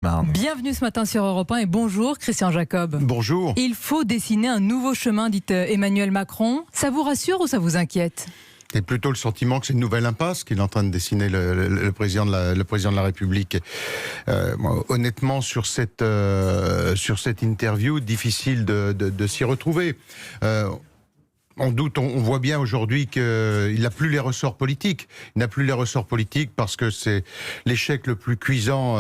Marne. Bienvenue ce matin sur Europe 1 et bonjour Christian Jacob. Bonjour. Il faut dessiner un nouveau chemin, dit Emmanuel Macron. Ça vous rassure ou ça vous inquiète ? C'est plutôt le sentiment que c'est une nouvelle impasse qu'il est en train de dessiner le président de la République. Moi, honnêtement, sur cette interview, difficile de s'y retrouver. On doute, on voit bien aujourd'hui qu'il n'a plus les ressorts politiques. Il n'a plus les ressorts politiques parce que c'est l'échec le plus cuisant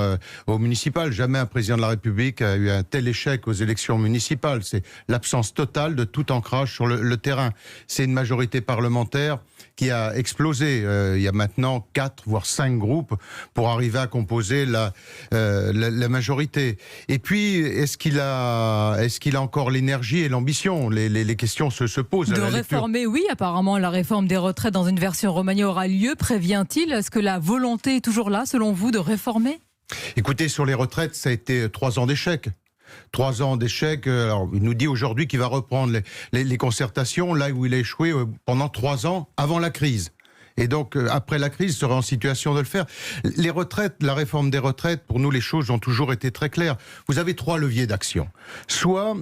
au municipal. Jamais un président de la République a eu un tel échec aux élections municipales. C'est l'absence totale de tout ancrage sur le terrain. C'est une majorité parlementaire qui a explosé. Il y a maintenant 4 voire 5 groupes pour arriver à composer la majorité. Et puis, est-ce qu'il a encore l'énergie et l'ambition ? Les questions se posent. De réformer, oui, apparemment la réforme des retraites dans une version remaniée aura lieu. Prévient-il ? Est-ce que la volonté est toujours là, selon vous, de réformer ? Écoutez, sur les retraites, ça a été 3 ans d'échec. 3 ans d'échec. Alors, il nous dit aujourd'hui qu'il va reprendre les concertations là où il a échoué pendant 3 ans avant la crise. Et donc, après la crise, il sera en situation de le faire. Les retraites, la réforme des retraites, pour nous, les choses ont toujours été très claires. Vous avez 3 leviers d'action. Soit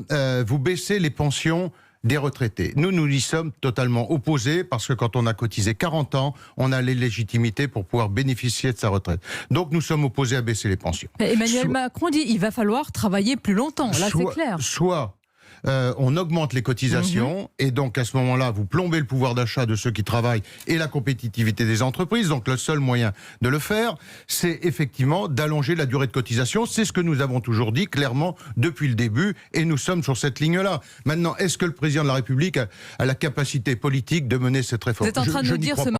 vous baissez les pensions des retraités. Nous y sommes totalement opposés parce que quand on a cotisé 40 ans, on a les légitimités pour pouvoir bénéficier de sa retraite. Donc nous sommes opposés à baisser les pensions. Emmanuel Macron dit qu'il va falloir travailler plus longtemps. Là, c'est clair. Soit on augmente les cotisations et donc à ce moment-là, vous plombez le pouvoir d'achat de ceux qui travaillent et la compétitivité des entreprises. Donc le seul moyen de le faire, c'est effectivement d'allonger la durée de cotisation. C'est ce que nous avons toujours dit clairement depuis le début et nous sommes sur cette ligne-là. Maintenant, est-ce que le président de la République a la capacité politique de mener cette réforme ? Vous êtes en train de nous dire ce